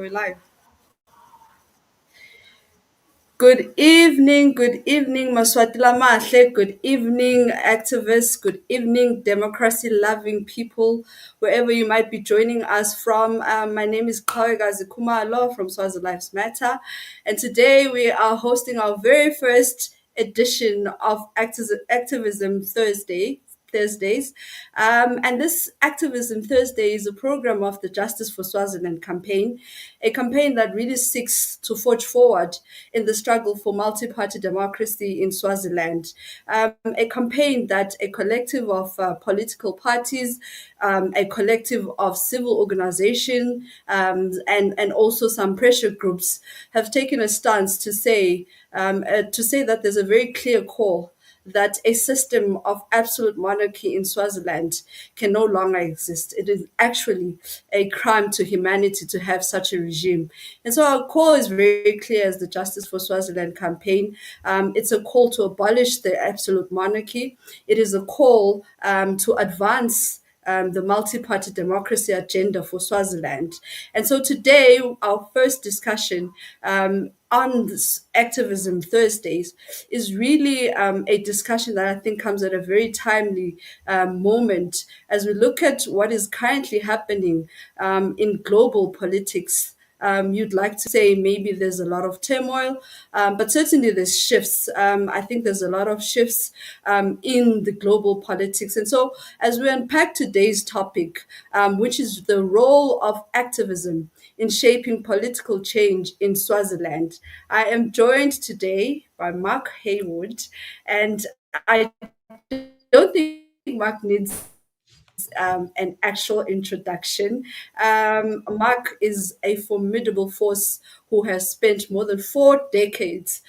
we're live. Good evening, Maswati Lamahle. Good evening, activists. Good evening, democracy-loving people, wherever you might be joining us from. My name is Qhawekazi from Swaziland.HOST, and today we are hosting our very first edition of Activism Thursdays. And this Activism Thursday is a program of the Justice for Swaziland campaign, a campaign that really seeks to forge forward in the struggle for multi-party democracy in Swaziland. A campaign that a collective of political parties, a collective of civil organization, and also some pressure groups have taken a stance to say that there's a very clear call that a system of absolute monarchy in Swaziland can no longer exist. It is actually a crime to humanity to have such a regime. And so our call is very clear as the Justice for Swaziland campaign. It's a call to abolish the absolute monarchy. It is a call to advance the multi-party democracy agenda for Swaziland. And so today, our first discussion on this Activism Thursdays is really a discussion that I think comes at a very timely moment as we look at what is currently happening in global politics. You'd like to say maybe there's a lot of turmoil, but certainly there's shifts. I think there's a lot of shifts in the global politics. And so as we unpack today's topic, which is the role of activism in shaping political change in Swaziland, I am joined today by Mark Haywood, and I don't think Mark needs an actual introduction. Mark is a formidable force who has spent more than 4 decades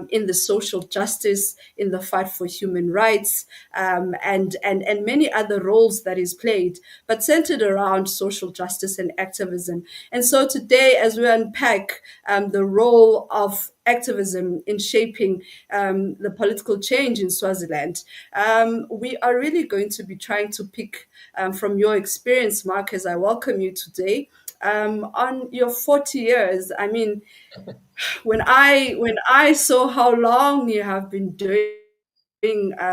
in the social justice, in the fight for human rights, and many other roles that he's played, but centered around social justice and activism. And so today, as we unpack the role of activism in shaping the political change in Swaziland, we are really going to be trying to pick from your experience, Mark, as I welcome you today. On your 40 years, I mean, when I saw how long you have been doing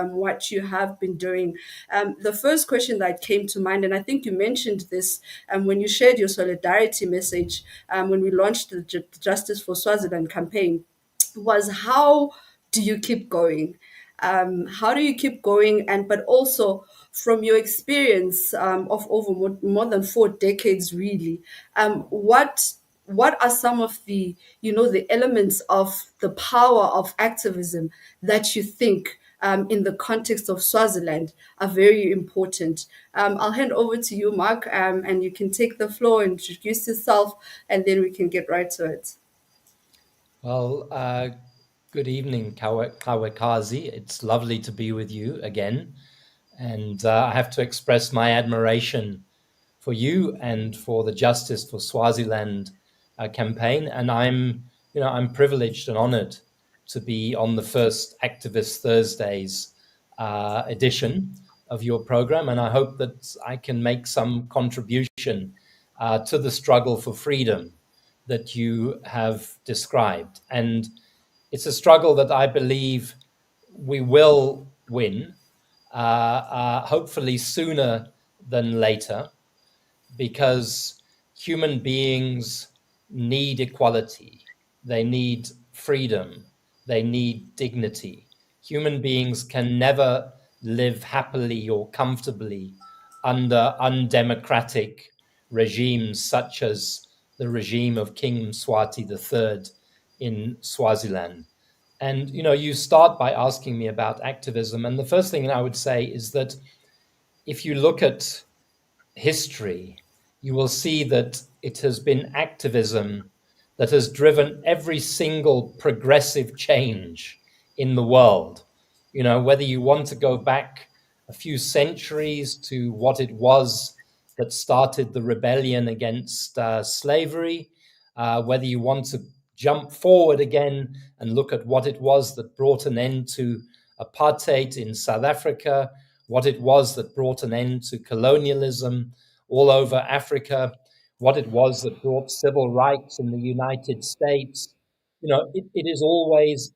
what you have been doing. The first question that came to mind, and I think you mentioned this when you shared your solidarity message when we launched the Justice for Swaziland campaign, was how do you keep going? How do you keep going? And but also from your experience of over more than 4 decades, really, what are some of the the elements of the power of activism that you think in the context of Swaziland are very important? I'll hand over to you, Mark, and you can take the floor, introduce yourself, and then we can get right to it. Well, good evening, Qhawekazi. It's lovely to be with you again. And I have to express my admiration for you and for the Justice for Swaziland campaign. And I'm privileged and honored to be on the first Activist Thursdays edition of your program. And I hope that I can make some contribution to the struggle for freedom that you have described. And it's a struggle that I believe we will win, hopefully sooner than later, because human beings need equality, they need freedom, they need dignity. Human beings can never live happily or comfortably under undemocratic regimes such as the regime of King Mswati III in Swaziland. And, you start by asking me about activism. And the first thing I would say is that if you look at history, you will see that it has been activism that has driven every single progressive change in the world. Whether you want to go back a few centuries to what it was that started the rebellion against slavery, whether you want to jump forward again and look at what it was that brought an end to apartheid in South Africa, what it was that brought an end to colonialism all over Africa, what it was that brought civil rights in the United States. It is always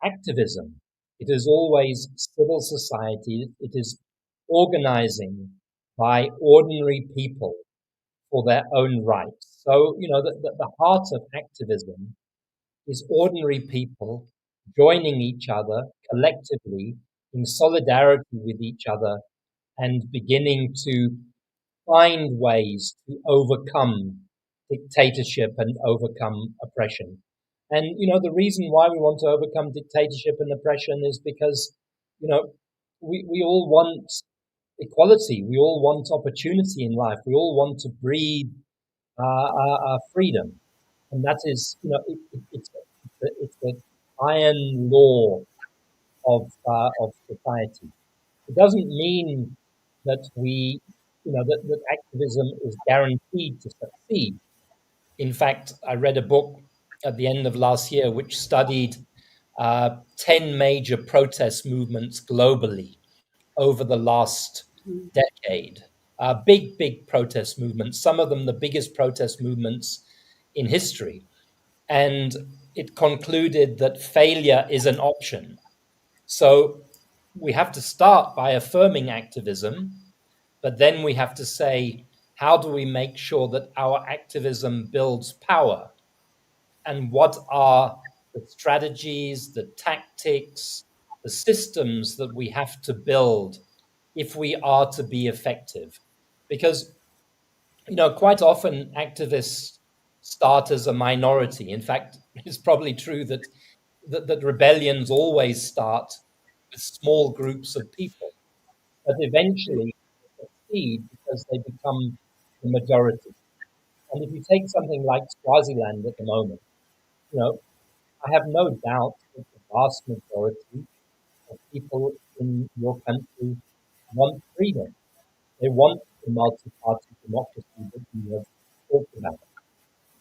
activism. It is always civil society. It is organizing by ordinary people for their own rights. So, the heart of activism is ordinary people joining each other collectively in solidarity with each other and beginning to find ways to overcome dictatorship and overcome oppression. And, the reason why we want to overcome dictatorship and oppression is because, you know, we all want equality. We all want opportunity in life. We all want to breathe freedom. And that is, it's the iron law of society. It doesn't mean that that activism is guaranteed to succeed. In fact, I read a book at the end of last year which studied 10 major protest movements globally over the last decade. Big protest movements, some of them the biggest protest movements in history. And it concluded that failure is an option. So we have to start by affirming activism, but then we have to say, how do we make sure that our activism builds power? And what are the strategies, the tactics, the systems that we have to build if we are to be effective? Because, quite often activists start as a minority. In fact, it's probably true that rebellions always start with small groups of people, but eventually they succeed because they become the majority. And if you take something like Swaziland at the moment, you know, I have no doubt that the vast majority of people in your country want freedom. They want the multi-party democracy that you have talked about.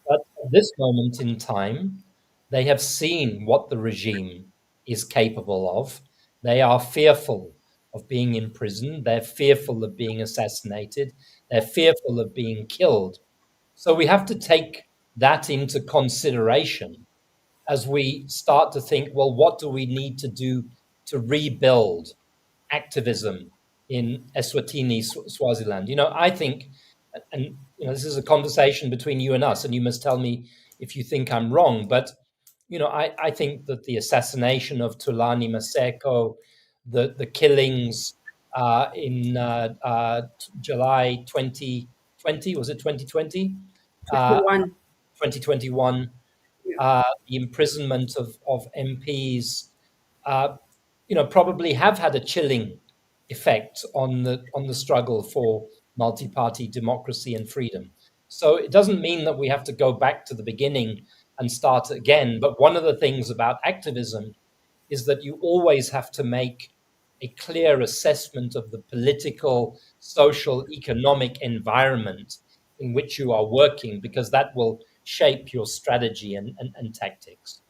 But at this moment in time, they have seen what the regime is capable of. They are fearful of being imprisoned. They're fearful of being assassinated. They're fearful of being killed. So we have to take that into consideration as we start to think, well, what do we need to do to rebuild activism in Eswatini, Swaziland? I think, and this is a conversation between you and us, and you must tell me if you think I'm wrong, but I think that the assassination of Thulani Maseko, the killings in July 2020, was it 2020? Uh, 21. 2021, Yeah. the imprisonment of MPs, uh, probably have had a chilling effect on the struggle for multi-party democracy and freedom. So it doesn't mean that we have to go back to the beginning and start again. But one of the things about activism is that you always have to make a clear assessment of the political, social, economic environment in which you are working, because that will shape your strategy and tactics.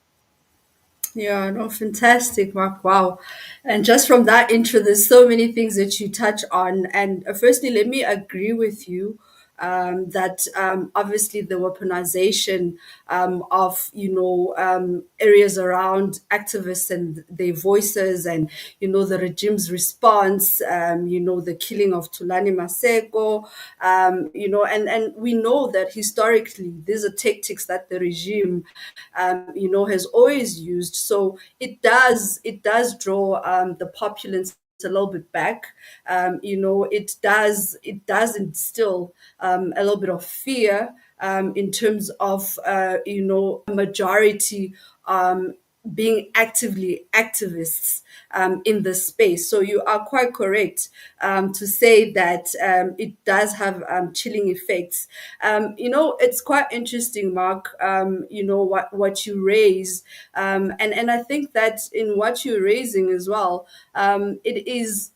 Yeah, no, fantastic, Mark. Wow. And just from that intro, there's so many things that you touch on. And firstly, let me agree with you that obviously the weaponization of, areas around activists and their voices and, the regime's response, the killing of Tulani Maseko, and we know that historically these are tactics that the regime has always used. So it does draw the populace a little bit back. It does instill a little bit of fear in terms of a majority being actively activists in this space. So you are quite correct to say that it does have chilling effects. It's quite interesting, Mark. What you raise, and I think that in what you're raising as well, it is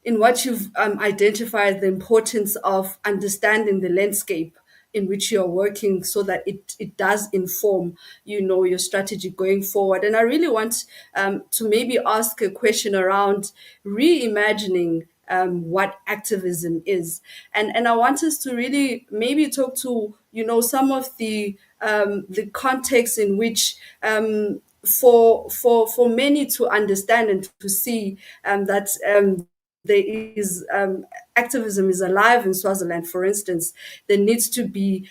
in what you've identified the importance of understanding the landscape in which you're working so that it does inform your strategy going forward. And I really want to maybe ask a question around reimagining what activism is. And I want us to really maybe talk to, some of the context in which, for many to understand and to see, that there is, activism is alive in Swaziland. For instance, there needs to be,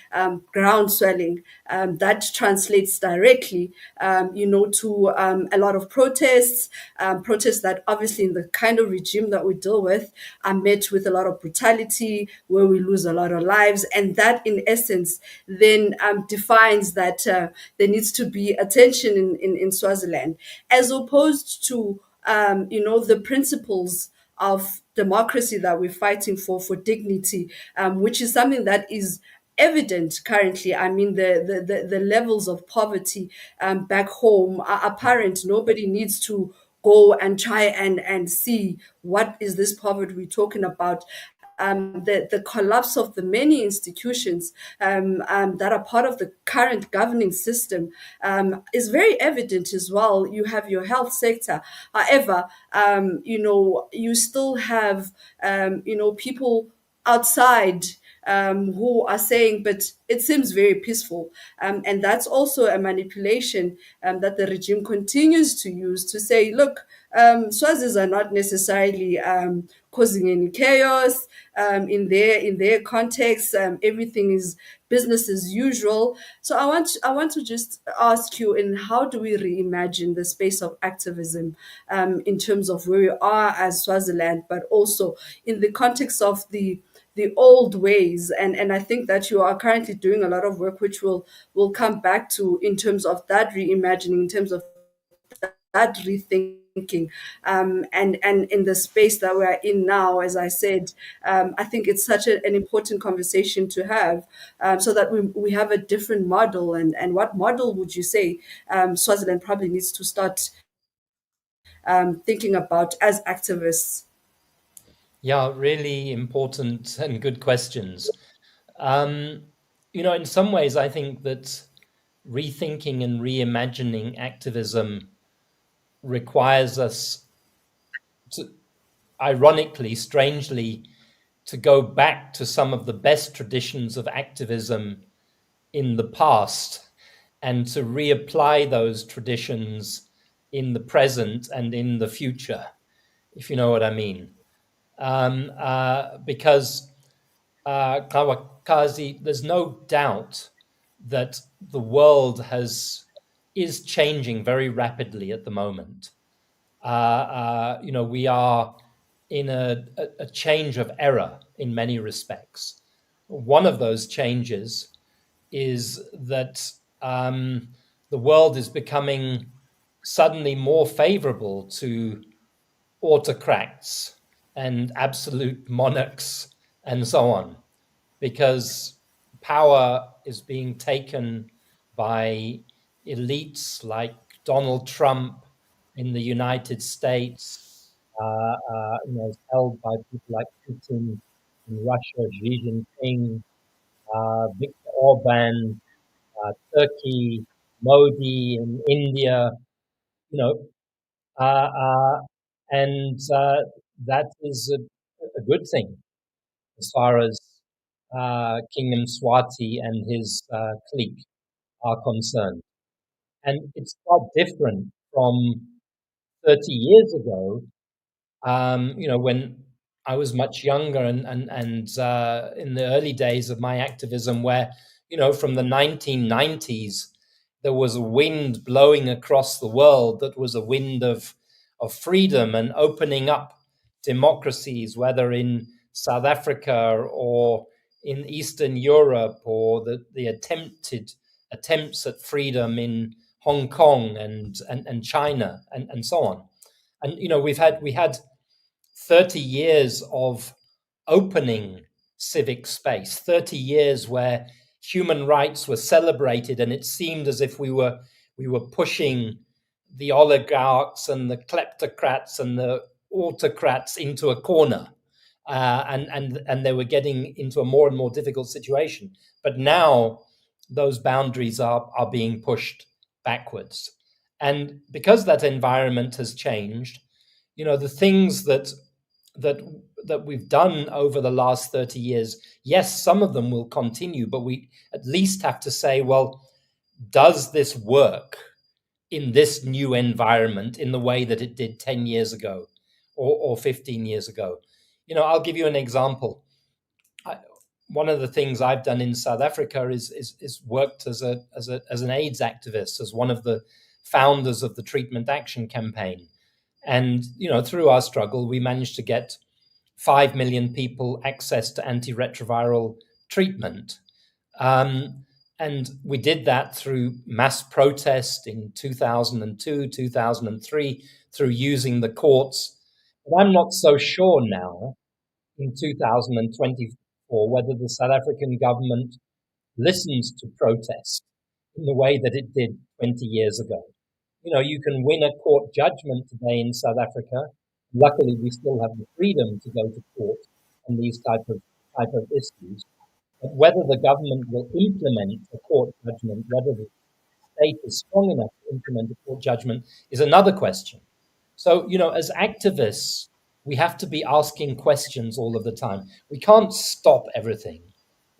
ground swelling, that translates directly, to, a lot of protests, protests that obviously in the kind of regime that we deal with are met with a lot of brutality, where we lose a lot of lives, and that in essence then, defines that, there needs to be attention in Swaziland, as opposed to, the principles of democracy that we're fighting for dignity, which is something that is evident currently. I mean, the levels of poverty, back home are apparent. Nobody needs to go and try and see what is this poverty we're talking about. The collapse of the many institutions, that are part of the current governing system, is very evident as well. You have your health sector. However, you still have, people outside, who are saying, but it seems very peaceful. And that's also a manipulation, that the regime continues to use to say, look, Swazis are not necessarily, causing any chaos, in their context. Everything is business as usual. So I want to just ask you, in how do we reimagine the space of activism, in terms of where we are as Swaziland, but also in the context of the old ways. And I think that you are currently doing a lot of work, which will come back to, in terms of that reimagining, in terms of that rethinking, and in the space that we're in now. As I said, I think it's such an important conversation to have, so that we have a different model. And what model would you say, Swaziland probably needs to start, thinking about as activists? Yeah, really important and good questions. Um, in some ways, I think that rethinking and reimagining activism requires us to, ironically, strangely, to go back to some of the best traditions of activism in the past and to reapply those traditions in the present and in the future, if you know what I mean. Because Qhawekazi, there's no doubt that the world is changing very rapidly at the moment. We are in a change of era in many respects. One of those changes is that the world is becoming suddenly more favorable to autocrats and absolute monarchs and so on, because power is being taken by elites like Donald Trump in the United States, held by people like Putin in Russia, Xi Jinping, Viktor Orban, Turkey, Modi in India, you know, uh, uh, and that is a good thing as far as Kingdom Swati and his clique are concerned. And it's quite different from 30 years ago, when I was much younger and in the early days of my activism, where, from the 1990s, there was a wind blowing across the world that was a wind of freedom and opening up democracies, whether in South Africa or in Eastern Europe, or the attempts at freedom in Hong Kong and China and so on. And we had 30 years of opening civic space, 30 years where human rights were celebrated, and it seemed as if we were pushing the oligarchs and the kleptocrats and the autocrats into a corner, and they were getting into a more and more difficult situation. But now those boundaries are being pushed backwards, and because that environment has changed, the things that that that we've done over the last 30 years, yes, some of them will continue, but we at least have to say, well, does this work in this new environment in the way that it did 10 years ago or 15 years ago? I'll give you an example. I, One of the things I've done in South Africa is worked as an AIDS activist, as one of the founders of the Treatment Action Campaign. And through our struggle, we managed to get 5 million people access to antiretroviral treatment. And we did that through mass protest in 2002, 2003, through using the courts. But I'm not so sure now, in 2024, whether the South African government listens to protest in the way that it did 20 years ago. You can win a court judgment today in South Africa. Luckily, we still have the freedom to go to court on these type of issues. But whether the government will implement a court judgment, whether the state is strong enough to implement a court judgment, is another question. So, as activists, we have to be asking questions all of the time. We can't stop everything.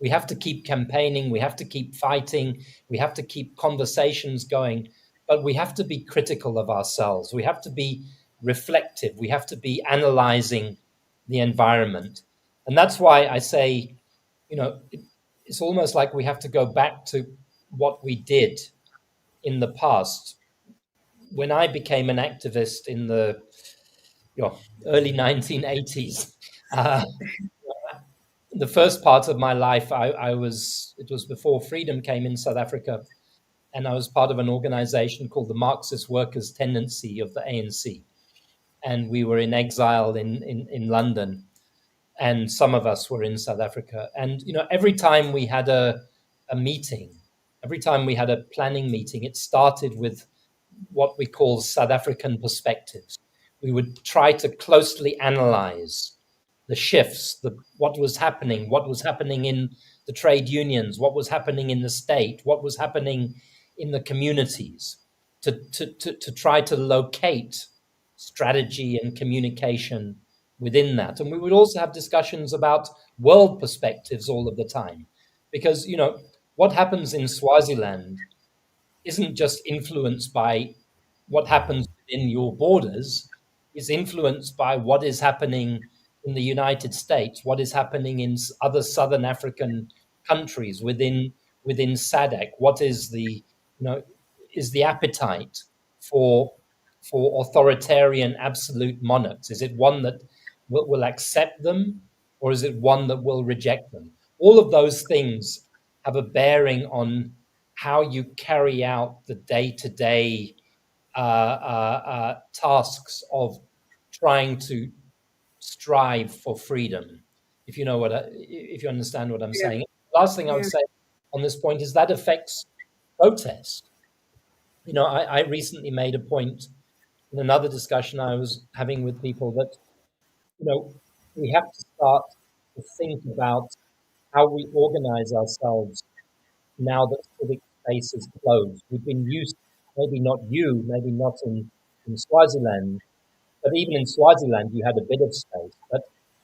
We have to keep campaigning. We have to keep fighting. We have to keep conversations going. But we have to be critical of ourselves. We have to be reflective. We have to be analyzing the environment. And that's why I say, it's almost like we have to go back to what we did in the past. When I became an activist in the early 1980s, the first part of my life, it was before freedom came in South Africa, and I was part of an organization called the Marxist Workers' Tendency of the ANC. And we were in exile in London, and some of us were in South Africa. And, every time we had a meeting, every time we had a planning meeting, it started with what we call South African perspectives. We would try to closely analyze the shifts, what was happening in the trade unions, what was happening in the state, what was happening in the communities, to try to locate strategy and communication within that. And we would also have discussions about world perspectives all of the time, because what happens in Swaziland isn't just influenced by what happens within your borders, is influenced by what is happening in the United States, what is happening in other Southern African countries within SADC. What is the appetite for authoritarian absolute monarchs? Is it one that will accept them, or is it one that will reject them? All of those things have a bearing on how you carry out the day-to-day tasks of trying to strive for freedom. If you understand what I'm Yeah. saying. Last thing I would Yeah. say on this point is that affects protest. I recently made a point in another discussion I was having with people that we have to start to think about how we organize ourselves now that civic space is closed. We've been used, maybe not in Swaziland, but even in Swaziland, you had a bit of space. But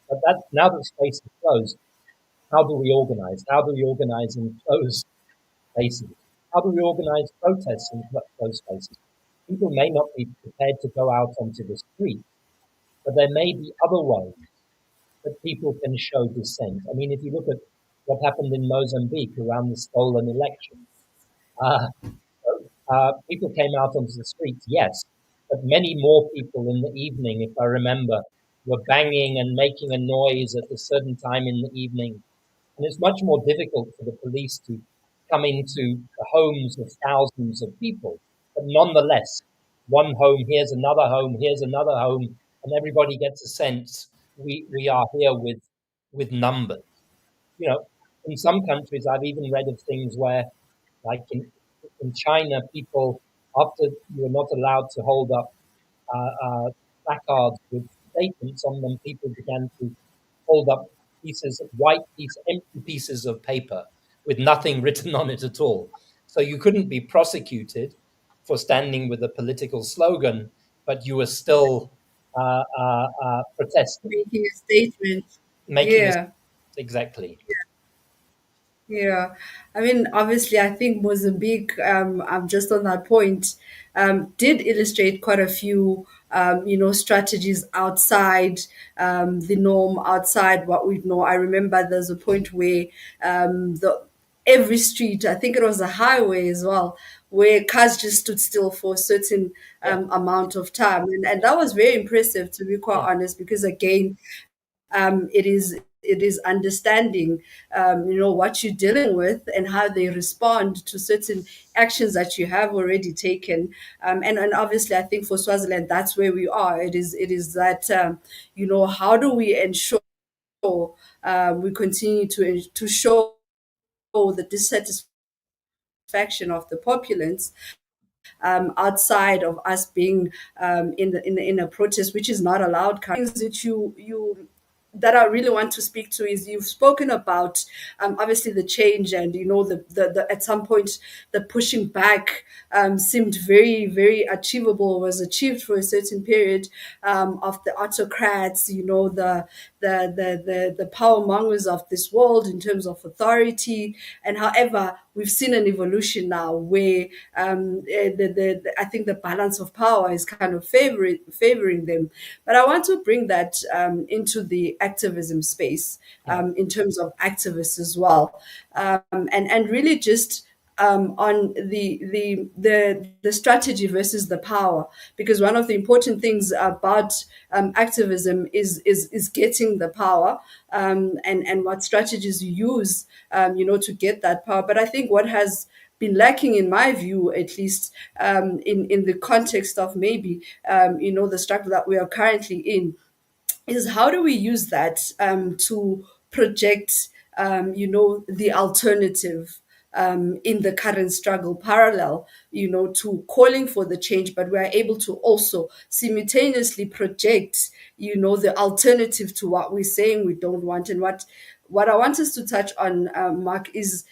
that now that space is closed, how do we organize? How do we organize in closed spaces? How do we organize protests in closed spaces? People may not be prepared to go out onto the street, but there may be other ways that people can show dissent. I mean, if you look at what happened in Mozambique around the stolen election, uh, people came out onto the streets, yes, but many more people in the evening, if I remember, were banging and making a noise at a certain time in the evening. And it's much more difficult for the police to come into the homes of thousands of people. But nonetheless, one home, here's another home, and everybody gets a sense we are here with numbers. In some countries, I've even read of things where, like in China, people, after you were not allowed to hold up placards with statements on them, people began to hold up empty pieces of paper with nothing written on it at all. So you couldn't be prosecuted for standing with a political slogan, but you were still protesting, Making a statement. making a Yeah. exactly. Yeah, I mean, obviously, I think Mozambique, I'm just on that point, did illustrate quite a few, strategies outside the norm, outside what we know. I remember there's a point where the every street, I think it was a highway as well, where cars just stood still for a certain Yeah, amount of time, and that was very impressive, to be quite yeah, honest, because again, it is understanding what you're dealing with and how they respond to certain actions that you have already taken, and obviously I think for Swaziland that's where we are. It is that how do we ensure we continue to show the dissatisfaction of the populace, outside of us being in a protest, which is not allowed. Things that you that I really want to speak to is you've spoken about obviously the change, and the at some point the pushing back seemed very very achievable, was achieved for a certain period of the autocrats, the power mongers of this world in terms of authority. And however, we've seen an evolution now where I think the balance of power is kind of favoring them. But I want to bring that into the activism space, yeah. in terms of activists as well, and really just on the strategy versus the power, because one of the important things about activism is getting the power, and what strategies you use to get that power. But I think what has been lacking, in my view at least, in the context of maybe the struggle that we are currently in, is how do we use that to project, the alternative in the current struggle, parallel, to calling for the change, but we are able to also simultaneously project, the alternative to what we're saying we don't want. And what I want us to touch on, Mark, is,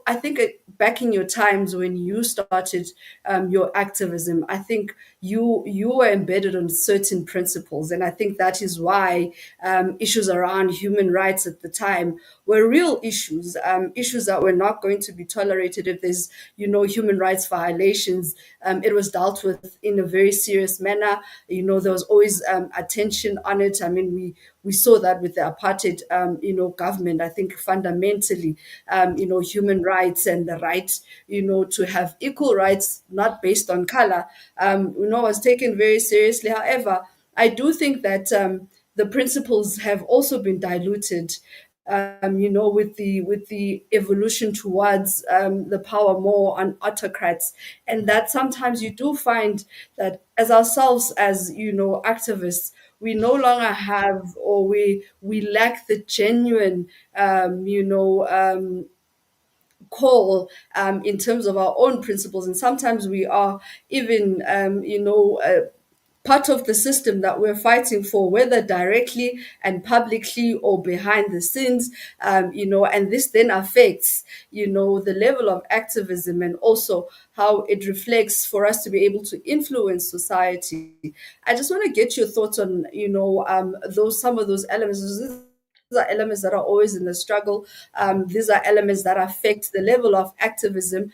I think back in your times when you started your activism, I think you were embedded on certain principles, and I think that is why issues around human rights at the time were real issues, issues that were not going to be tolerated. If there's human rights violations, it was dealt with in a very serious manner. There was always attention on it. I mean, we saw that with the apartheid, government. I think fundamentally, human rights and the right, to have equal rights, not based on color, was taken very seriously. However, I do think that the principles have also been diluted, with the evolution towards the power more on autocrats, and that sometimes you do find that as ourselves, as activists, we no longer have, or we lack the genuine call in terms of our own principles, and sometimes we are even part of the system that we're fighting for, whether directly and publicly or behind the scenes, and this then affects, the level of activism, and also how it reflects for us to be able to influence society. I just want to get your thoughts on, those some of those elements. These are elements that are always in the struggle. These are elements that affect the level of activism,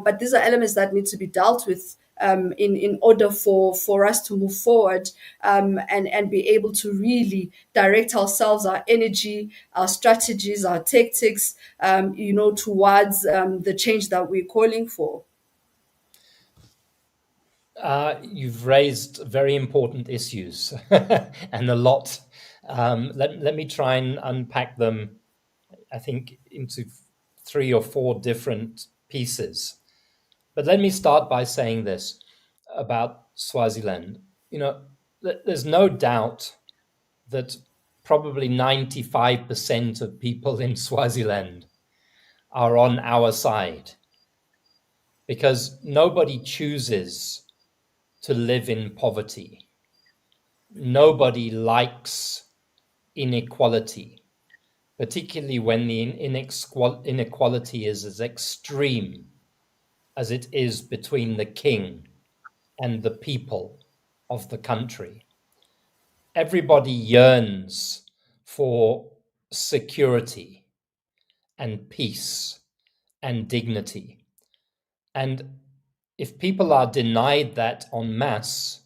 but these are elements that need to be dealt with in order for us to move forward, and be able to really direct ourselves, our energy, our strategies, our tactics, towards the change that we're calling for. You've raised very important issues and a lot. Let me try and unpack them, I think, into three or four different pieces. But let me start by saying this about Swaziland. There's no doubt that probably 95% of people in Swaziland are on our side, because nobody chooses to live in poverty. Nobody likes inequality, particularly when the inequality is as extreme as it is between the king and the people of the country. everybody yearns for security and peace and dignity. And if people are denied that en masse,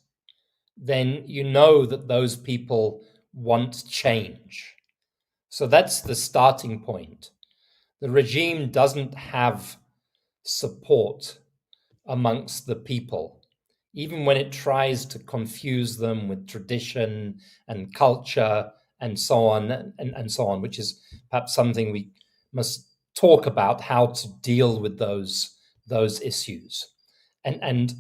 then you know that those people want change. So that's the starting point. The regime doesn't have support amongst the people, even when it tries to confuse them with tradition and culture and so on and so on, which is perhaps something we must talk about, how to deal with those issues. And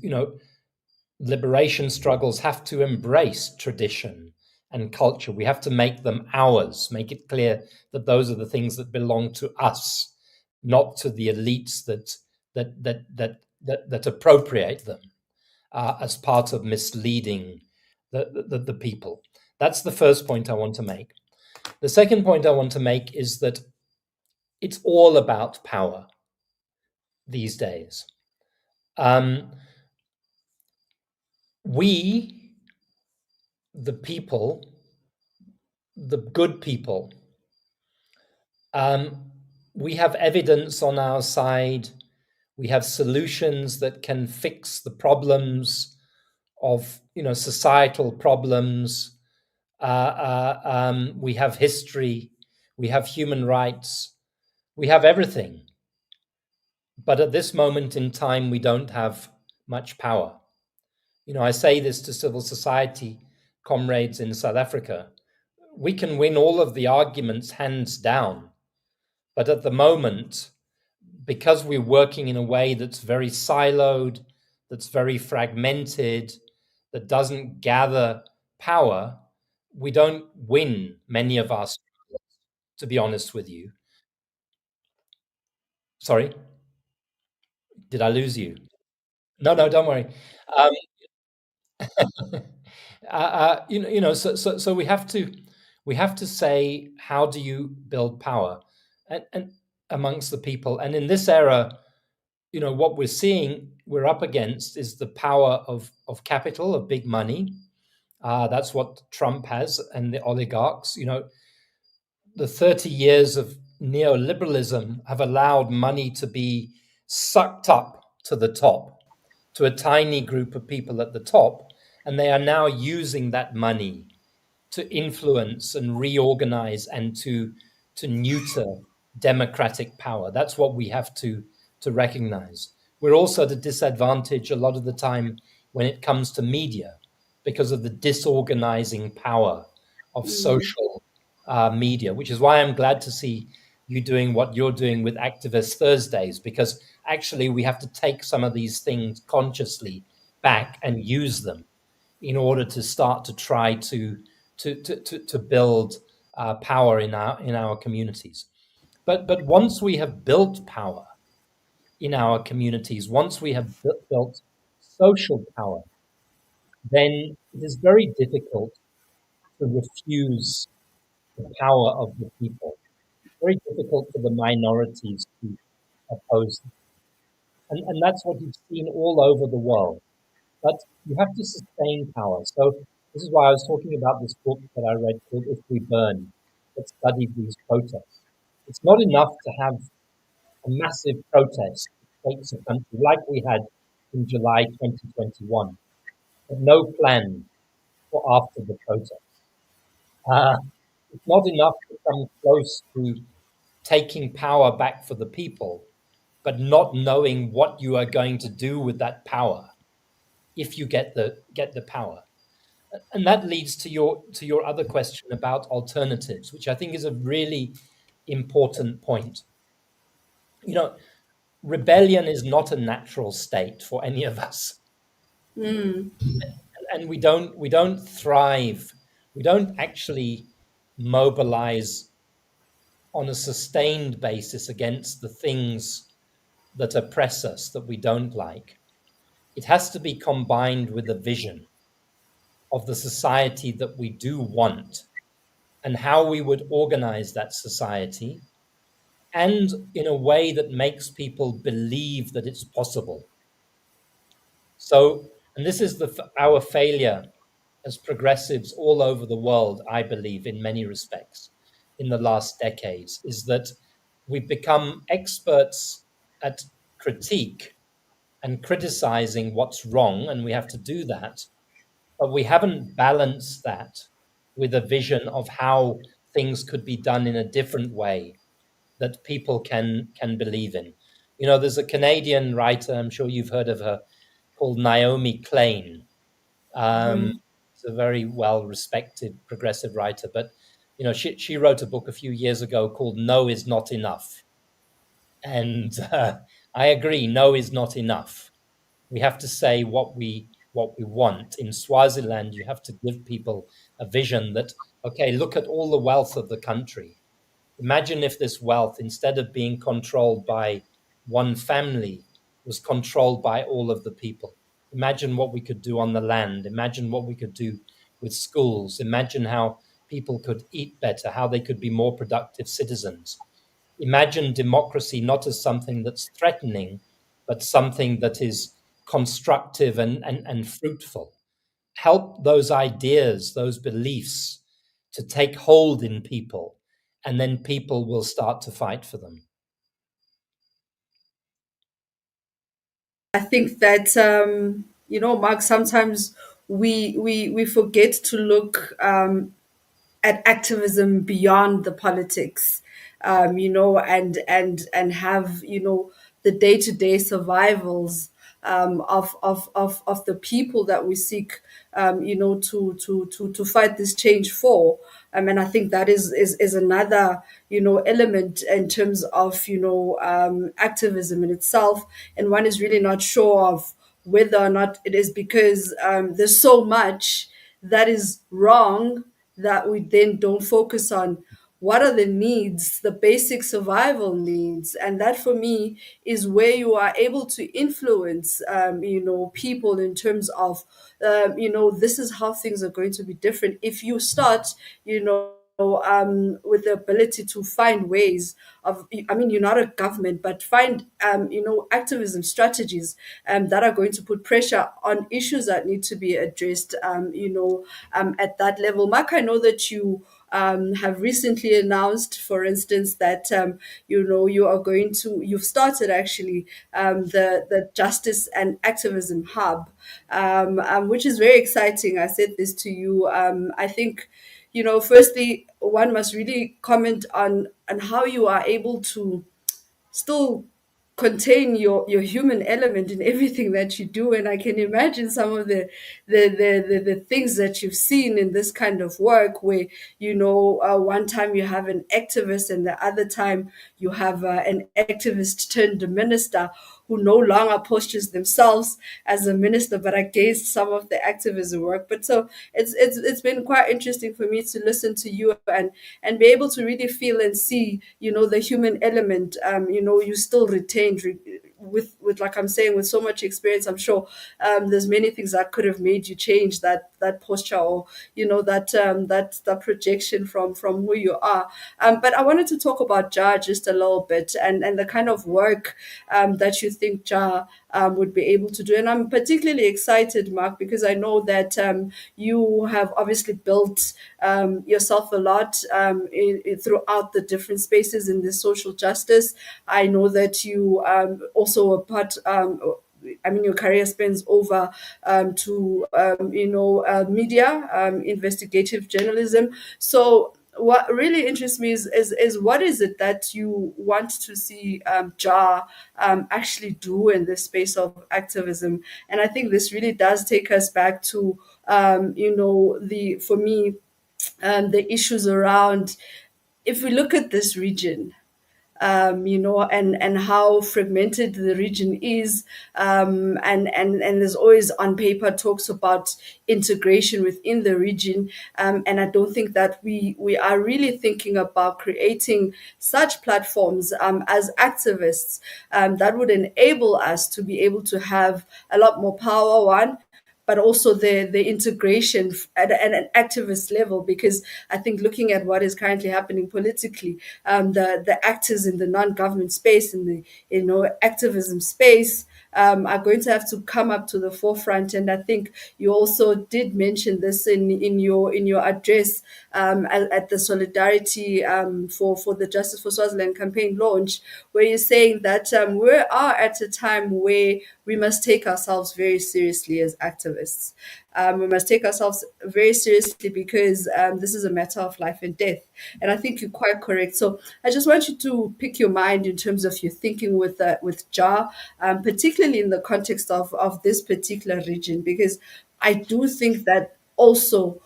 liberation struggles have to embrace tradition and culture. We have to make them ours, make it clear that those are the things that belong to us, not to the elites that appropriate them as part of misleading the people. That's the first point I want to make. The second point I want to make is that it's all about power these days. We, the people, the good people, we have evidence on our side. We have solutions that can fix the problems of societal problems. We have history. We have human rights. We have everything. But at this moment in time, we don't have much power. I say this to civil society comrades in South Africa. We can win all of the arguments hands down. But at the moment, because we're working in a way that's very siloed, that's very fragmented, that doesn't gather power, we don't win many of our struggles, to be honest with you. Sorry, did I lose you? No, no, don't worry. Um, so we have to say, how do you build power, and amongst the people? And in this era, what we're up against is the power of capital, of big money. That's what Trump has, and the oligarchs. The 30 years of neoliberalism have allowed money to be sucked up to the top, to a tiny group of people at the top, and they are now using that money to influence and reorganize and to neuter democratic power. That's what we have to recognize. We're also at a disadvantage a lot of the time when it comes to media because of the disorganizing power of social media, which is why I'm glad to see you doing what you're doing with Activist Thursdays, because actually we have to take some of these things consciously back and use them in order to start to try to build power in our communities. But once we have built power in our communities, once we have built social power, then it is very difficult to refuse the power of the people. It's very difficult for the minorities to oppose them. And that's what you've seen all over the world. But you have to sustain power. So this is why I was talking about this book that I read called If We Burn, that studied these protests. It's not enough to have a massive protest that takes a country like we had in July 2021, but no plan for after the protest. Uh, it's not enough to come close to taking power back for the people, but not knowing what you are going to do with that power if you get the power. And that leads to your other question about alternatives, which I think is a really important point. Rebellion is not a natural state for any of us, and we don't thrive. We don't actually mobilize on a sustained basis against the things that oppress us, that we don't like. It has to be combined with a vision of the society that we do want and how we would organize that society, and in a way that makes people believe that it's possible. So, and this is our failure as progressives all over the world, I believe, in many respects, in the last decades, is that we've become experts at critique and criticizing what's wrong, and we have to do that. But we haven't balanced that with a vision of how things could be done in a different way that people can believe in. You know, there's a Canadian writer, I'm sure you've heard of her, called Naomi Klein. Mhm. She's a very well respected progressive writer, but you know, she wrote a book a few years ago called "No Is Not Enough," and I agree, no is not enough. We have to say what we want. In Swaziland, you have to give people a vision that, okay, look at all the wealth of the country. Imagine if this wealth, instead of being controlled by one family, was controlled by all of the people. Imagine what we could do on the land. Imagine what we could do with schools. Imagine how people could eat better, how they could be more productive citizens. Imagine democracy not as something that's threatening, but something that is constructive and fruitful. Help those ideas, those beliefs to take hold in people, and then people will start to fight for them. I think that Mark, sometimes we forget to look at activism beyond the politics, and have the day to day survivals of the people that we seek, to fight this change for. And I think that is another element in terms of activism in itself, and one is really not sure of whether or not it is because there's so much that is wrong that we then don't focus on what are the needs, the basic survival needs. And that for me is where you are able to influence, people in terms of, this is how things are going to be different. If you start, with the ability to find ways of, I mean, you're not a government, but find, activism strategies that are going to put pressure on issues that need to be addressed, at that level. Mark, I know that you have recently announced, for instance, that you've started actually the Justice and Activism Hub, which is very exciting. I said this to you. I think, firstly, one must really comment on how you are able to still contain your human element in everything that you do. And I can imagine some of the things that you've seen in this kind of work, where one time you have an activist and the other time you have an activist turned minister who no longer postures themselves as a minister but against some of the activism work. But so it's been quite interesting for me to listen to you and be able to really feel and see the human element. You still retained with like I'm saying, with so much experience. I'm sure there's many things that could have made you change that posture, or that projection from who you are. But I wanted to talk about JAR just a little bit, and the kind of work that you think JAR would be able to do. And I'm particularly excited, Mark, because I know that you have obviously built yourself a lot throughout the different spaces in this social justice. I know that you also a part. I mean, your career spans over to media, investigative journalism. So, what really interests me is what is it that you want to see JAR actually do in this space of activism? And I think this really does take us back to the for me the issues around, if we look at this region, and how fragmented the region is, and there's always on paper talks about integration within the region, and I don't think that we are really thinking about creating such platforms as activists that would enable us to be able to have a lot more power. One, but also the integration at an activist level. Because I think looking at what is currently happening politically, the actors in the non-government space, in the activism space, are going to have to come up to the forefront. And I think you also did mention this in your address at the Solidarity for the Justice for Swaziland campaign launch, where you're saying that we are at a time where we must take ourselves very seriously as activists. We must take ourselves very seriously because this is a matter of life and death. And I think you're quite correct. So I just want you to pick your mind in terms of your thinking with JAR, particularly in the context of this particular region, because I do think that also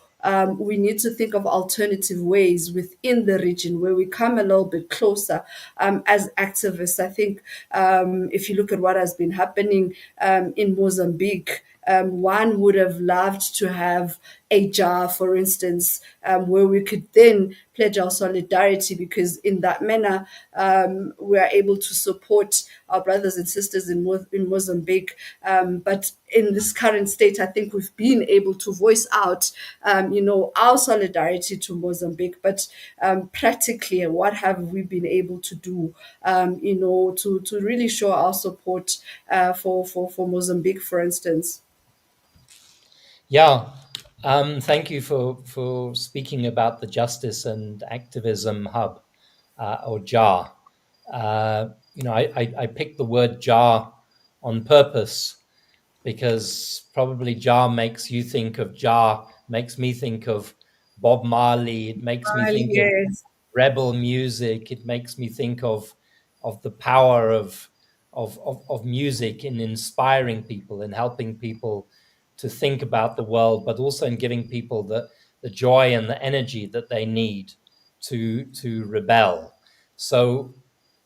we need to think of alternative ways within the region where we come a little bit closer as activists. I think if you look at what has been happening in Mozambique, one would have loved to have a jar, for instance, where we could then pledge our solidarity, because in that manner we are able to support our brothers and sisters in Mozambique. But in this current state, I think we've been able to voice out, our solidarity to Mozambique. But practically, what have we been able to do, to really show our support for Mozambique, for instance? Yeah, thank you for speaking about the Justice and Activism Hub, or JAR. I picked the word JAR on purpose because probably JAR makes you think of JAR, makes me think of Bob Marley. It makes me think of Yes. rebel music. It makes me think of the power of music in inspiring people and helping people to think about the world, but also in giving people the joy and the energy that they need to rebel. So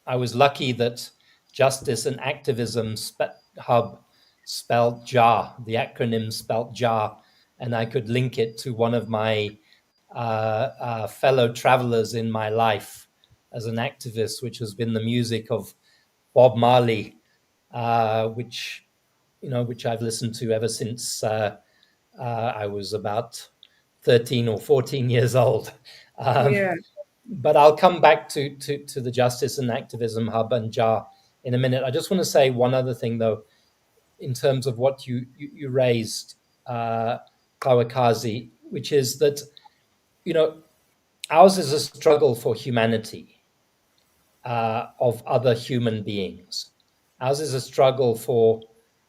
I was lucky that Justice and Activism Hub spelled JAR, the acronym spelled JAR, and I could link it to one of my fellow travelers in my life as an activist, which has been the music of Bob Marley, which I've listened to ever since I was about 13 or 14 years old. Um, Yeah. but I'll come back to the Justice and Activism Hub and JAR in a minute. I just want to say one other thing, though, in terms of what you raised, Qhawekazi, which is that, ours is a struggle for humanity of other human beings. Ours is a struggle for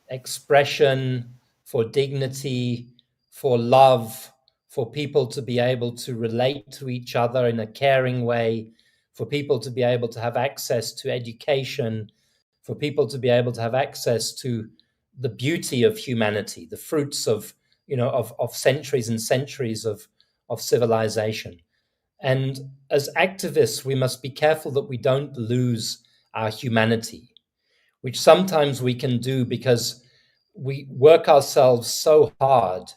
expression, for dignity, for love, for people to be able to relate to each other in a caring way, for people to be able to have access to education, for people to be able to have access to the beauty of humanity, the fruits of centuries and centuries of civilization. And as activists, we must be careful that we don't lose our humanity, which sometimes we can do because we work ourselves so hard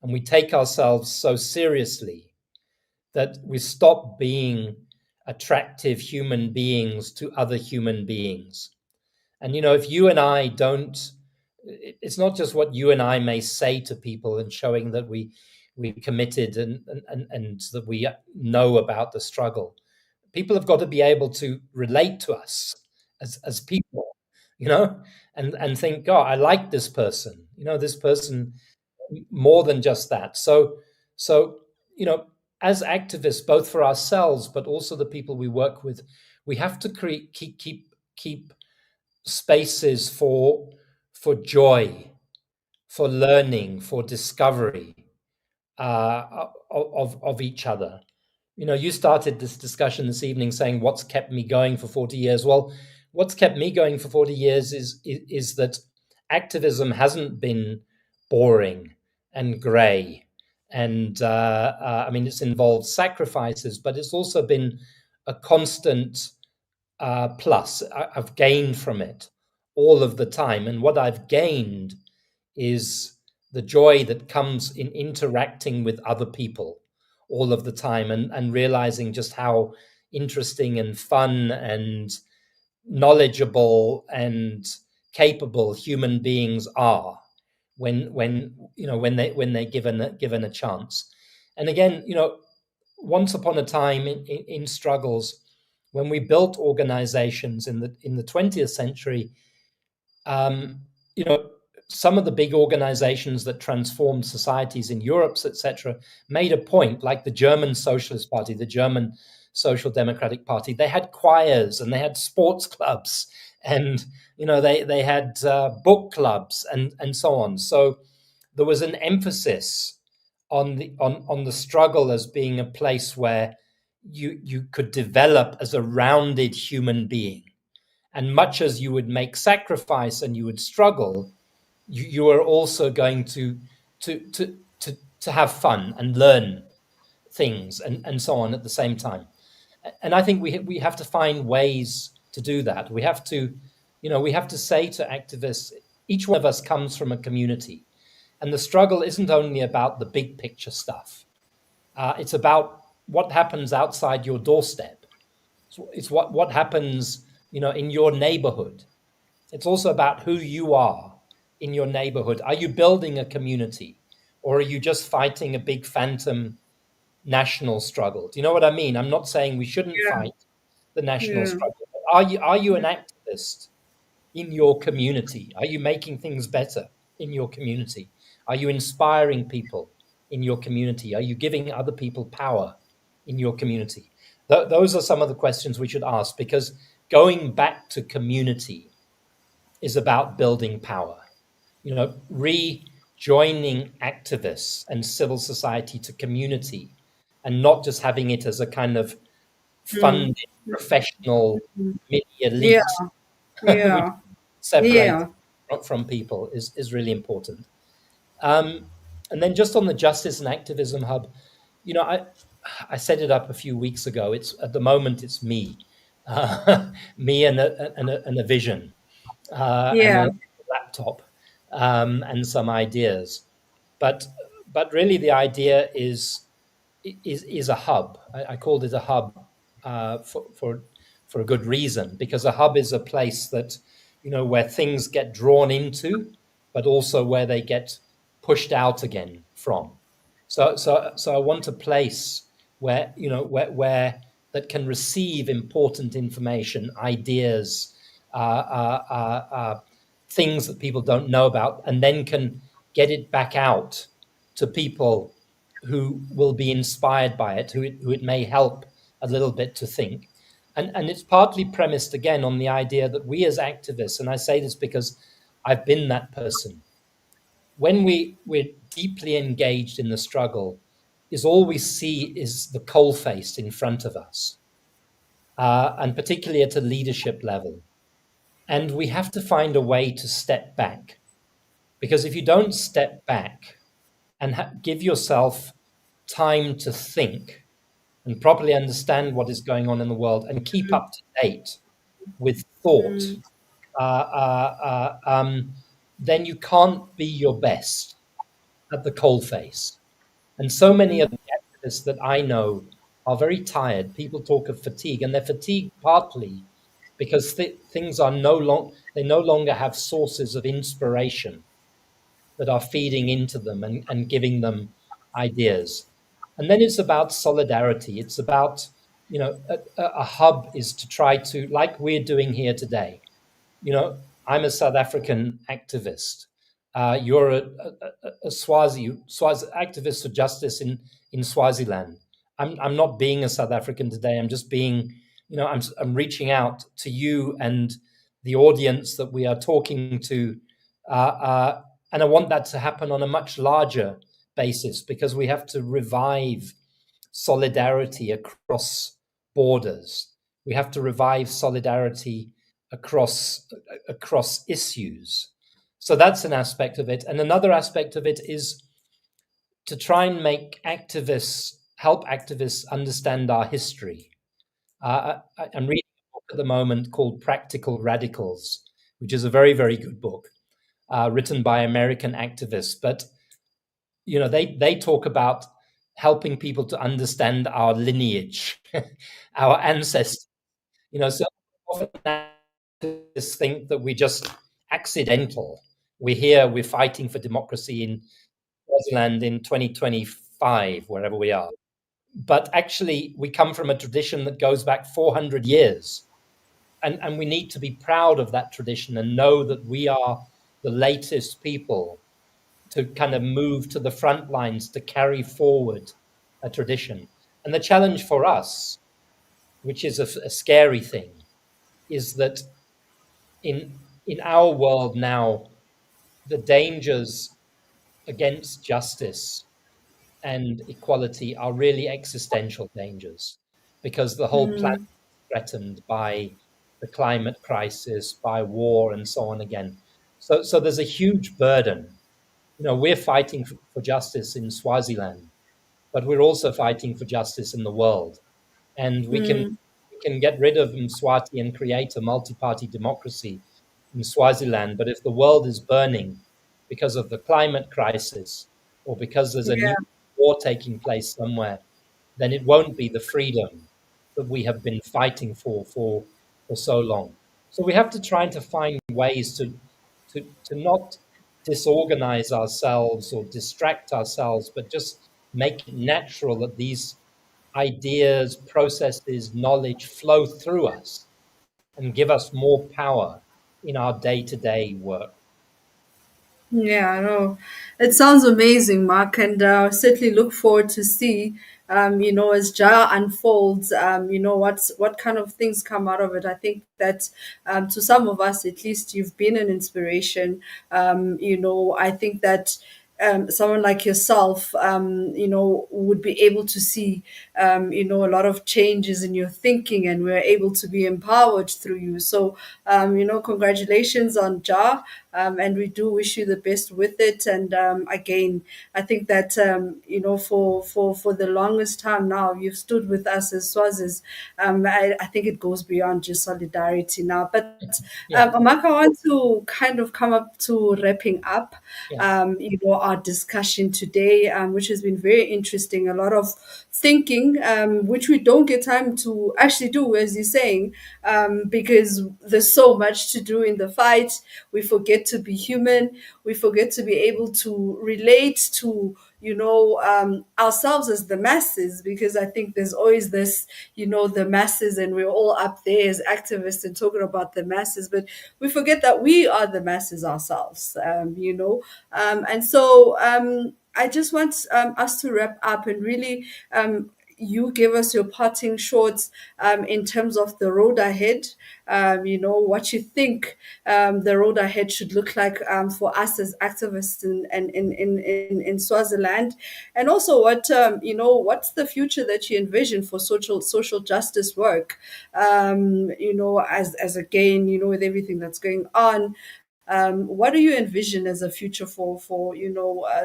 and we take ourselves so seriously that we stop being attractive human beings to other human beings. And, if you and I don't, it's not just what you and I may say to people and showing that we committed and that we know about the struggle. People have got to be able to relate to us as people, and think, God, I like this person, this person more than just that. So, as activists, both for ourselves, but also the people we work with, we have to keep spaces for joy, for learning, for discovery of each other. You started this discussion this evening saying, what's kept me going for 40 years? Well, what's kept me going for 40 years is that activism hasn't been boring and grey. And it's involved sacrifices, but it's also been a constant plus. I've gained from it all of the time. And what I've gained is the joy that comes in interacting with other people all of the time, and realizing just how interesting and fun and knowledgeable and capable human beings are, when they're given a chance. And again, once upon a time in struggles, when we built organizations in the 20th century, um, you know, some of the big organizations that transformed societies in Europe, etc., made a point, like the German Socialist Party, the German Social Democratic Party. They had choirs and they had sports clubs, and they had book clubs and so on. So there was an emphasis on the struggle as being a place where you could develop as a rounded human being. And much as you would make sacrifice and you would struggle, you are also going to have fun and learn things and so on at the same time. And I think we have to find ways to do that. We have to say to activists, each one of us comes from a community, and the struggle isn't only about the big picture stuff. It's about what happens outside your doorstep. It's what happens, in your neighborhood. It's also about who you are in your neighborhood. Are you building a community, or are you just fighting a big phantom national struggle? Do you know what I mean? I'm not saying we shouldn't Yeah. fight the national Yeah. struggle. But are you an activist in your community? Are you making things better in your community? Are you inspiring people in your community? Are you giving other people power in your community? Those are some of the questions we should ask, because going back to community is about building power. Rejoining activists and civil society to community, and not just having it as a kind of Mm. funded professional mini Yeah. elite, which Yeah. separate Yeah. from people, is really important. And then just on the Justice and Activism Hub, I set it up a few weeks ago. It's at the moment it's me, me and a vision, and Yeah. a laptop, and some ideas. But really, the idea is a hub. I called it a hub for a good reason, because a hub is a place that where things get drawn into, but also where they get pushed out again from. So I want a place where that can receive important information, ideas, things that people don't know about, and then can get it back out to people who will be inspired by it, who it may help a little bit to think. And it's partly premised again on the idea that we as activists, and I say this because I've been that person, when we're deeply engaged in the struggle, is all we see is the coalface in front of us, and particularly at a leadership level. And we have to find a way to step back, because if you don't step back and give yourself time to think and properly understand what is going on in the world and keep up to date with thought, Mm. uh, uh, uh, um, then you can't be your best at the coalface. And so many of the activists that I know are very tired. People talk of fatigue, and they're fatigued partly because things are they no longer have sources of inspiration that are feeding into them and giving them ideas. And then it's about solidarity. It's about, a hub is to try to, like we're doing here today. I'm a South African activist. You're a Swazi activist for justice in Swaziland. I'm not being a South African today. I'm just being, I'm reaching out to you and the audience that we are talking to, and I want that to happen on a much larger basis, because we have to revive solidarity across borders. We have to revive solidarity across issues. So that's an aspect of it. And another aspect of it is to try and help activists understand our history. I'm reading a book at the moment called Practical Radicals, which is a very, very good book, written by American activists. But they talk about helping people to understand our lineage, our ancestors. So often activists think that we're just accidental. we're here, we're fighting for democracy in Swaziland in 2025, wherever we are. But actually, we come from a tradition that goes back 400 years. And we need to be proud of that tradition and know that we are the latest people to kind of move to the front lines to carry forward a tradition. And the challenge for us, which is a scary thing, is that in our world now, the dangers against justice and equality are really existential dangers, because the whole planet Mm, is threatened by the climate crisis, by war, and so on again. So there's a huge burden. We're fighting for justice in Swaziland, but we're also fighting for justice in the world. And mm, we can get rid of Mswati and create a multi-party democracy in Swaziland. But if the world is burning because of the climate crisis, or because there's a new yeah, war taking place somewhere, then it won't be the freedom that we have been fighting for so long. So we have to try to find ways to not disorganize ourselves or distract ourselves, but just make it natural that these ideas, processes, knowledge flow through us and give us more power in our day-to-day work. yeah, I know. It sounds amazing, Mark, and certainly look forward to see, as Jaya unfolds, what kind of things come out of it. I think that to some of us, at least, you've been an inspiration. I think that someone like yourself, would be able to see, a lot of changes in your thinking, and we're able to be empowered through you. So, congratulations on JAR, and we do wish you the best with it. And again, I think that for the longest time now, you've stood with us as Swazis. I think it goes beyond just solidarity now. But Yeah, Mark, I want to kind of come up to wrapping up, yeah, our discussion today, which has been very interesting. A lot of thinking, which we don't get time to actually do, as you're saying, because there's so much to do in the fight. We forget to be human. We forget to be able to relate to, ourselves as the masses, because I think there's always this, the masses, and we're all up there as activists and talking about the masses, but we forget that we are the masses ourselves, and so I just want us to wrap up and really you give us your parting shots in terms of the road ahead, what you think the road ahead should look like for us as activists in Swaziland, and also what's the future that you envision for social justice work, as again, with everything that's going on. What do you envision as a future for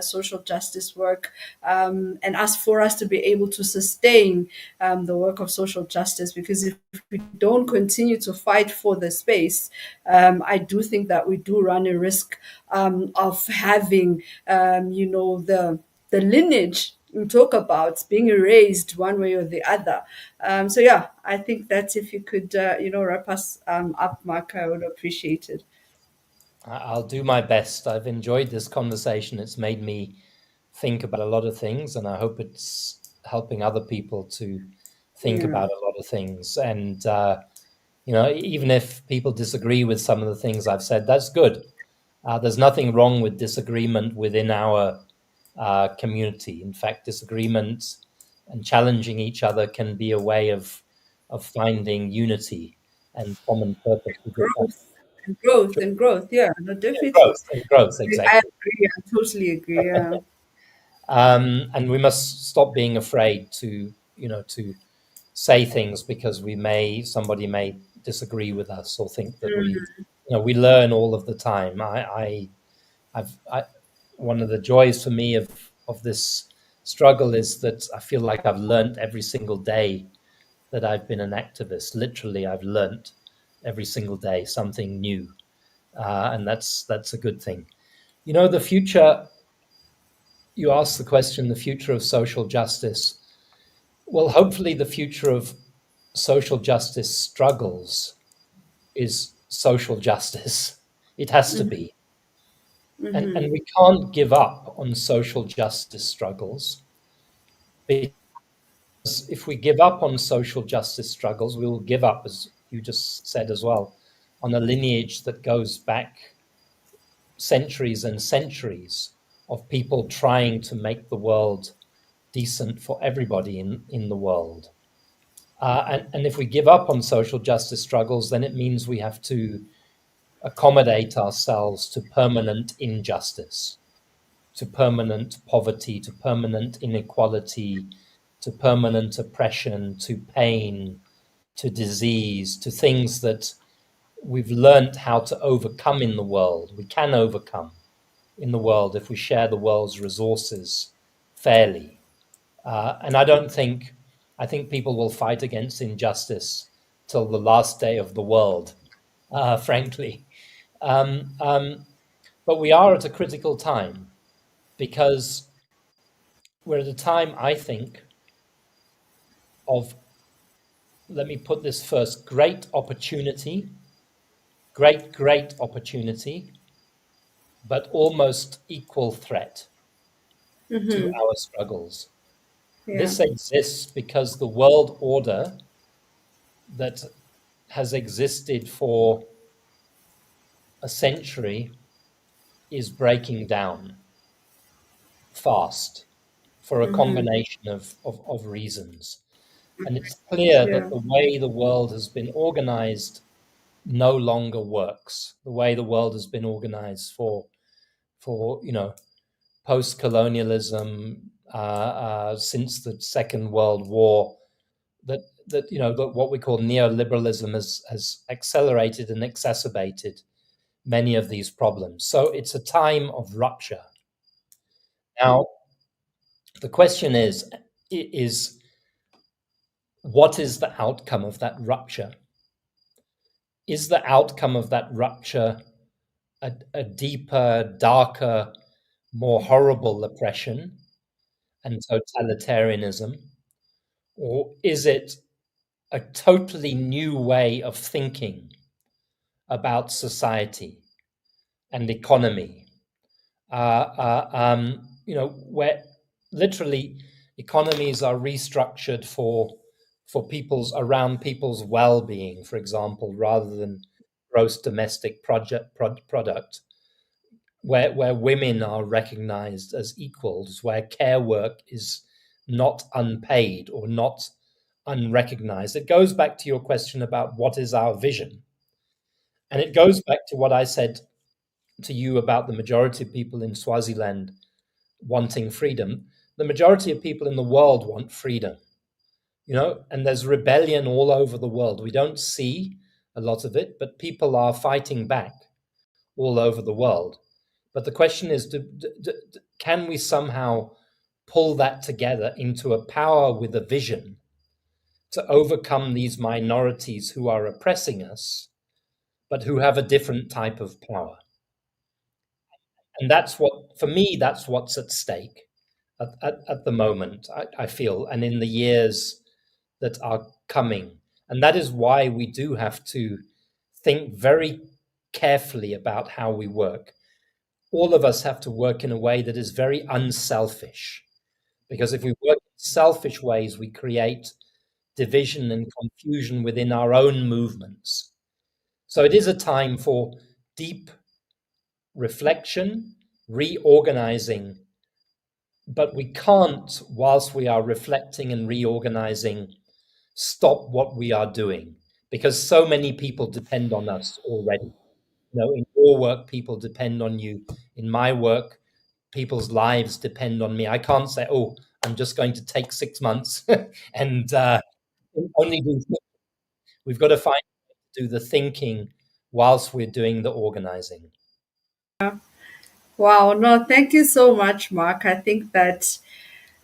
social justice work, and for us to be able to sustain the work of social justice? Because if we don't continue to fight for the space, I do think that we do run a risk of having the lineage we talk about being erased one way or the other. So yeah, I think that if you could wrap us up, Mark, I would appreciate it. I'll do my best. I've enjoyed this conversation. It's made me think about a lot of things, and I hope it's helping other people to think Yeah. about a lot of things. And even if people disagree with some of the things I've said, that's good. There's nothing wrong with disagreement within our community. In fact, disagreement and challenging each other can be a way of finding unity and common purpose. We just have Growth and growth and growth. Yeah, no, definitely. growth and growth, I exactly. agree. I totally agree. Yeah. And we must stop being afraid to say things, because somebody may disagree with us or think that we learn all of the time. I one of the joys for me of this struggle is that I feel like I've learned every single day that I've been an activist. Literally, I've learned every single day something new, and that's a good thing. The future. You asked the question, the future of social justice. Well, hopefully, the future of social justice struggles is social justice. It has to be. And we can't give up on social justice struggles, because if we give up on social justice struggles, we will give up, as you just said as well, on a lineage that goes back centuries and centuries of people trying to make the world decent for everybody in the world. And if we give up on social justice struggles, then it means we have to accommodate ourselves to permanent injustice, to permanent poverty, to permanent inequality, to permanent oppression, to pain, to disease, to things that we've learned how to overcome in the world. We can overcome in the world if we share the world's resources fairly. And I think people will fight against injustice till the last day of the world, frankly. Um, um, but we are at a critical time, because we're at a time, I think, of, let me put this first, great opportunity, great opportunity, but almost equal threat to our struggles. Yeah. This exists because the world order that has existed for a century is breaking down fast for a combination of reasons. And it's clear that Yeah. the way the world has been organized no longer works. The way the world has been organized for post-colonialism, since the Second World War, that what we call neoliberalism has accelerated and exacerbated many of these problems. So it's a time of rupture. Now, the question is what is the outcome of that rupture? Is the outcome of that rupture a deeper, darker, more horrible oppression and totalitarianism? Or is it a totally new way of thinking about society and economy? Where literally economies are restructured for people's well-being, for example, rather than gross domestic product, where women are recognized as equals, where care work is not unpaid or not unrecognized. It goes back to your question about what is our vision. And it goes back to what I said to you about the majority of people in Swaziland wanting freedom. The majority of people in the world want freedom, and there's rebellion all over the world. We don't see a lot of it, but people are fighting back all over the world. But the question is, can we somehow pull that together into a power with a vision to overcome these minorities who are oppressing us, but who have a different type of power? And for me, that's what's at stake at the moment, I feel, and in the years that are coming. And that is why we do have to think very carefully about how we work. All of us have to work in a way that is very unselfish, because if we work in selfish ways, we create division and confusion within our own movements. So it is a time for deep reflection, reorganizing, but we can't, whilst we are reflecting and reorganizing, stop what we are doing, because so many people depend on us already. In your work, people depend on you. In my work, people's lives depend on me. I can't say, "Oh, I'm just going to take 6 months and only do." We've got to do the thinking whilst we're doing the organizing. Wow. No, thank you so much, Mark. I think that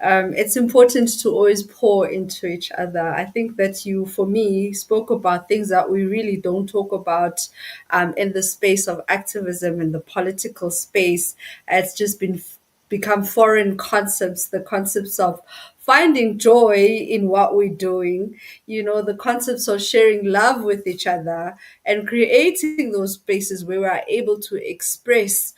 it's important to always pour into each other. I think that you, for me, spoke about things that we really don't talk about in the space of activism, in the political space. It's just become foreign concepts, the concepts of finding joy in what we're doing, the concepts of sharing love with each other and creating those spaces where we are able to express,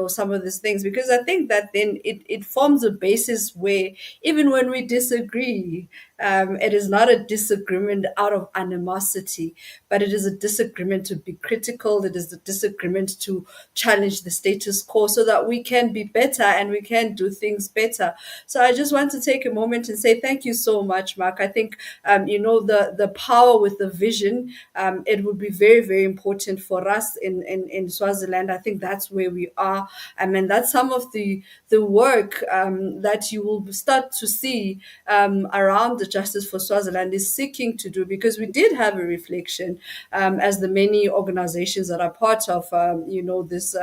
some of these things. Because I think that then it forms a basis where even when we disagree, it is not a disagreement out of animosity, but it is a disagreement to be critical. It is a disagreement to challenge the status quo so that we can be better and we can do things better. So I just want to take a moment and say thank you so much, Mark. I think, the power with the vision, it would be very, very important for us in Swaziland. I think that's where we are. I mean, that's some of the work that you will start to see around the Justice for Swaziland is seeking to do, because we did have a reflection as the many organizations that are part of, this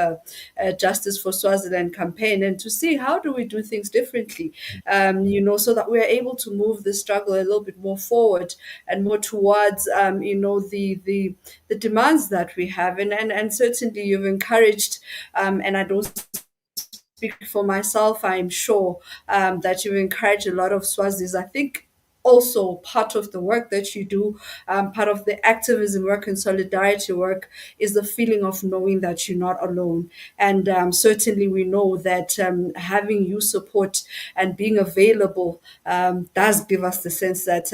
Justice for Swaziland campaign, and to see how do we do things differently, so that we're able to move the struggle a little bit more forward and more towards, the demands that we have. And certainly you've encouraged, and I don't speak for myself, I'm sure that you encourage a lot of Swazis. I think also part of the work that you do, part of the activism work and solidarity work, is the feeling of knowing that you're not alone. And certainly we know that having you support and being available does give us the sense that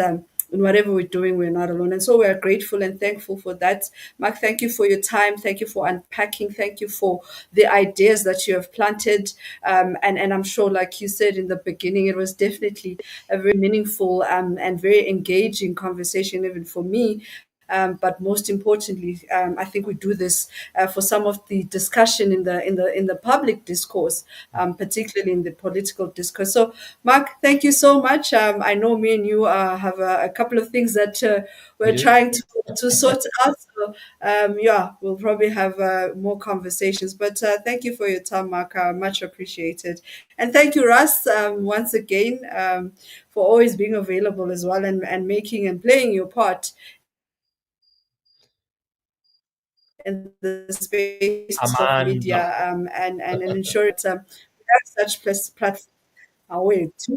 in whatever we're doing, we're not alone. And so we're grateful and thankful for that. Mark, thank you for your time. Thank you for unpacking. Thank you for the ideas that you have planted. And I'm sure, like you said in the beginning, it was definitely a very meaningful and very engaging conversation, even for me. But most importantly, I think we do this for some of the discussion in the public discourse, particularly in the political discourse. So, Mark, thank you so much. I know me and you have a couple of things that we're You trying to sort out. So, yeah, we'll probably have more conversations. But thank you for your time, Mark. Much appreciated. And thank you, Russ, once again, for always being available as well, and making and playing your part in the space of Amanda. media, and ensuring that we have such platforms. Wait.